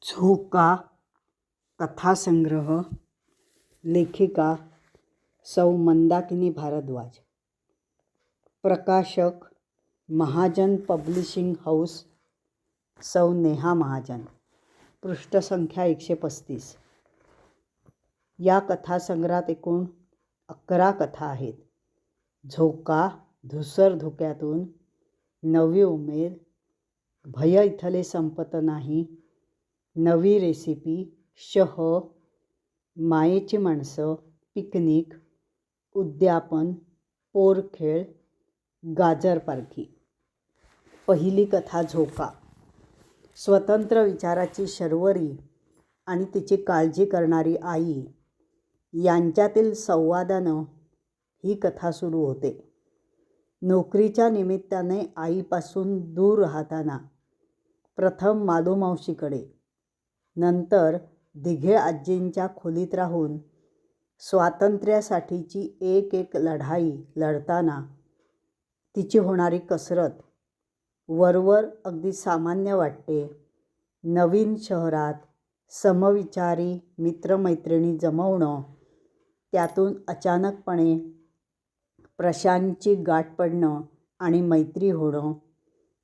झोका कथासंग्रह. लेखिका सौ मंदाकिनी भारद्वाज. प्रकाशक महाजन पब्लिशिंग हाऊस, सौ नेहा महाजन. पृष्ठसंख्या 135. या कथासंग्रहात एकूण 11 कथा आहेत. झोका, धुसर धुक्यातून, नवी उमेद, भय इथले संपत नाही, नवी रेसिपी, शह, मायेची माणसं, पिकनिक, उद्यापन, पोरखेळ, गाजर पारखी. पहिली कथा झोका. स्वतंत्र विचाराची शर्वरी आणि तिची काळजी करणारी आई यांच्यातील संवादानं ही कथा सुरू होते. नोकरीच्या निमित्ताने आईपासून दूर राहताना प्रथम मालूमावशीकडे, नंतर दिघे आजींच्या खोलीत राहून स्वातंत्र्यासाठीची एक एक लढाई लढताना तिची होणारी कसरत, वरवर अगदी सामान्य वाटते. नवीन शहरात समविचारी मित्रमैत्रिणी जमवणं, त्यातून अचानकपणे प्रशांतची गाठ पडणं आणि मैत्री होणं,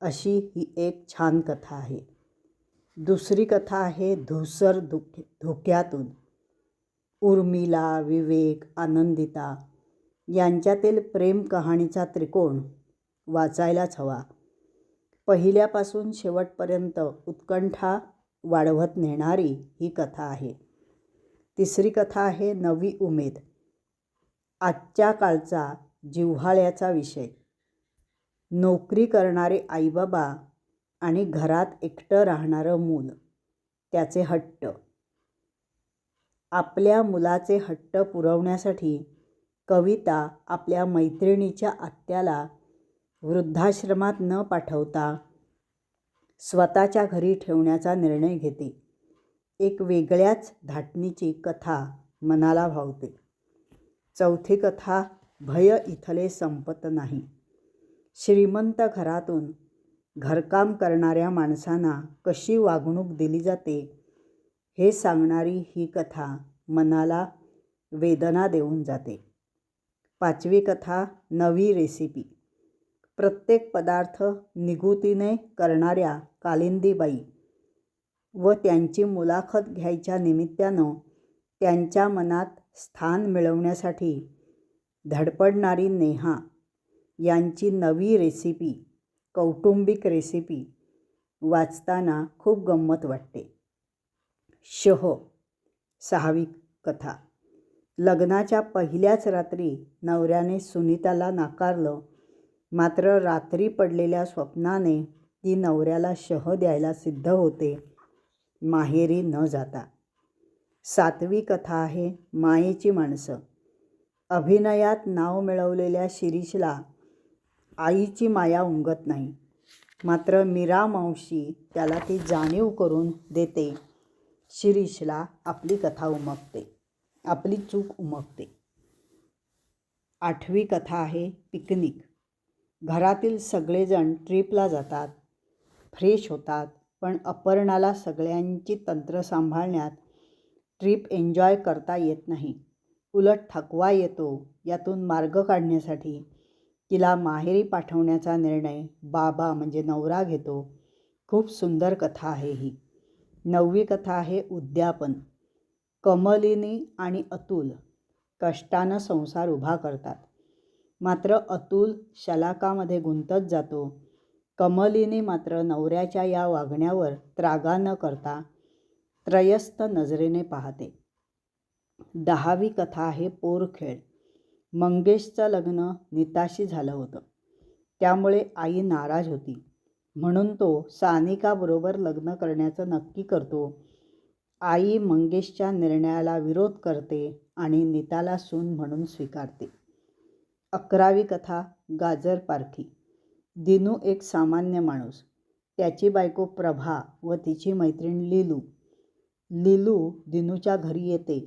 अशी ही एक छान कथा आहे. दुसरी कथा आहे धुसर धुक्यातून. उर्मिला, विवेक, आनंदिता यांच्यातील प्रेम कहाणीचा त्रिकोण वाचायलाच हवा. पहिल्यापासून शेवटपर्यंत उत्कंठा वाढवत नेणारी ही कथा आहे. तिसरी कथा आहे नवी उमेद. आजच्या काळचा जिव्हाळ्याचा विषय. नोकरी करणारे आईबाबा आणि घरात एकटं राहणारं मूल, त्याचे हट्ट. आपल्या मुलाचे हट्ट पुरवण्यासाठी कविता आपल्या मैत्रिणीच्या आत्याला वृद्धाश्रमात न पाठवता स्वतःच्या घरी ठेवण्याचा निर्णय घेते. एक वेगळ्याच धाटणीची कथा मनाला भावते. चौथी कथा भय इथले संपत नाही. श्रीमंत घरातून घरकाम करणाऱ्या माणसांना कशी वागणूक दिली जाते हे सांगणारी ही कथा मनाला वेदना देऊन जाते. पाचवी कथा नवी रेसिपी. प्रत्येक पदार्थ निगुतीने करणाऱ्या कालिंदीबाई व त्यांची मुलाखत घ्यायच्या निमित्तानं त्यांच्या मनात स्थान मिळवण्यासाठी धडपडणारी नेहा यांची नवी रेसिपी, कौटुंबिक रेसिपी वाचताना खूप गंमत वाटते. शह. सहावी कथा. लग्नाच्या पहिल्याच रात्री नवऱ्याने सुनीताला नाकारलं, मात्र रात्री पडलेल्या स्वप्नाने ती नवऱ्याला शह द्यायला सिद्ध होते, माहेरी न जाता. सातवी कथा आहे मायेची माणसं. अभिनयात नाव मिळवलेल्या शिरीषला आईची माया उमगत नाही, मात्र मीरा मावशी त्याला ती जाणीव करून देते. शिरीषला आपली कथा उमगते, आपली चूक उमगते. आठवी कथा आहे पिकनिक. घरातील सगळेजण ट्रीपला जातात, फ्रेश होतात, पण अपर्णाला सगळ्यांची तंत्र सांभाळण्यात ट्रीप एन्जॉय करता येत नाही. उलट थकवा येतो. यातून मार्ग काढण्यासाठी तिला माहेरी पाठवण्याचा निर्णय बाबा म्हणजे नवरा घेतो. खूप सुंदर कथा आहे ही. नववी कथा आहे उद्यापन. कमलिनी आणि अतुल कष्टानं संसार उभा करतात, मात्र अतुल शलाकामध्ये गुंतत जातो. कमलिनी मात्र नवऱ्याच्या या वागण्यावर त्रागा न करता त्रयस्थ नजरेने पाहते. दहावी कथा आहे पोरखेळ. मंगेशचं लग्न नीताशी झालं होतं, त्यामुळे आई नाराज होती. म्हणून तो सानिकाबरोबर लग्न करण्याचं नक्की करतो. आई मंगेशच्या निर्णयाला विरोध करते आणि नीताला सून म्हणून स्वीकारते. 11वी कथा गाजर पारखी. दिनू एक सामान्य माणूस. त्याची बायको प्रभा व तिची मैत्रीण लीलू. लीलू दिनूच्या घरी येते,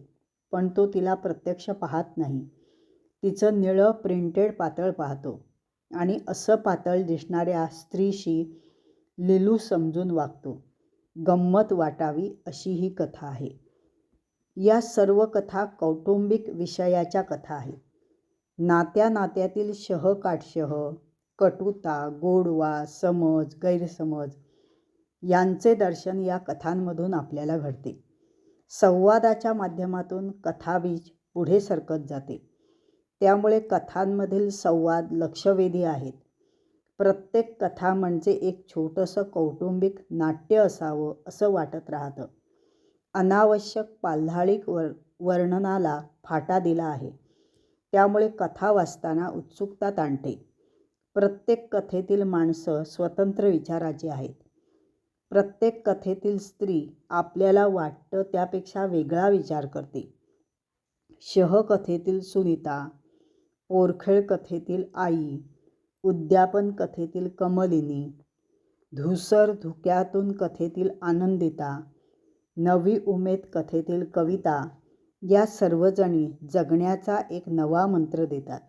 पण तो तिला प्रत्यक्ष पाहत नाही. तिचं निळं प्रिंटेड पातळ पाहतो आणि असं पातळ दिसणाऱ्या स्त्रीशी लीलू समजून वागतो. गंमत वाटावी अशी ही कथा आहे. या सर्व कथा कौटुंबिक विषयाच्या कथा आहेत. नात्या नात्यातील शह-काटशह, कटुता, गोडवा, समज, गैरसमज यांचे दर्शन या कथांमधून आपल्याला घडते. संवादाच्या माध्यमातून कथाबीज पुढे सरकत जाते. त्यामुळे कथांमधील संवाद लक्षवेधी आहेत. प्रत्येक कथा म्हणजे एक छोटंसं कौटुंबिक नाट्य असावं असं वाटत राहतं. अनावश्यक पाल्हाळिक वर्णनाला फाटा दिला आहे. त्यामुळे कथा वाचताना उत्सुकता ताणते. प्रत्येक कथेतील माणसं स्वतंत्र विचाराची आहेत. प्रत्येक कथेतील स्त्री आपल्याला वाटतं त्यापेक्षा वेगळा विचार करते. शहकथेतील सुनीता, पोरखेळ कथेतील आई, उद्यापन कथेतील कमलिनी, धूसर धुक्यातून कथेतील आनंदिता, नवी उमेद कथेतील कविता या सर्वजणी जगण्याचा एक नवा मंत्र देतात.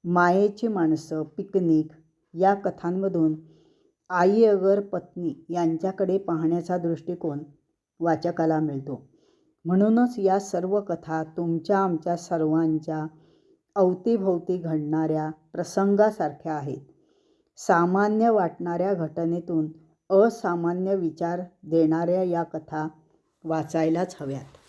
मायेची माणसं, पिकनिक या कथांमधून आई अगर पत्नी यांच्याकडे पाहण्याचा दृष्टिकोन वाचकाला मिळतो. म्हणूनच या सर्व कथा तुमच्या आमच्या सर्वांच्या अवतीभोवती घडणाऱ्या प्रसंगासारख्या आहेत. सामान्य वाटणाऱ्या घटनेतून असामान्य विचार देणाऱ्या या कथा वाचायलाच हव्यात.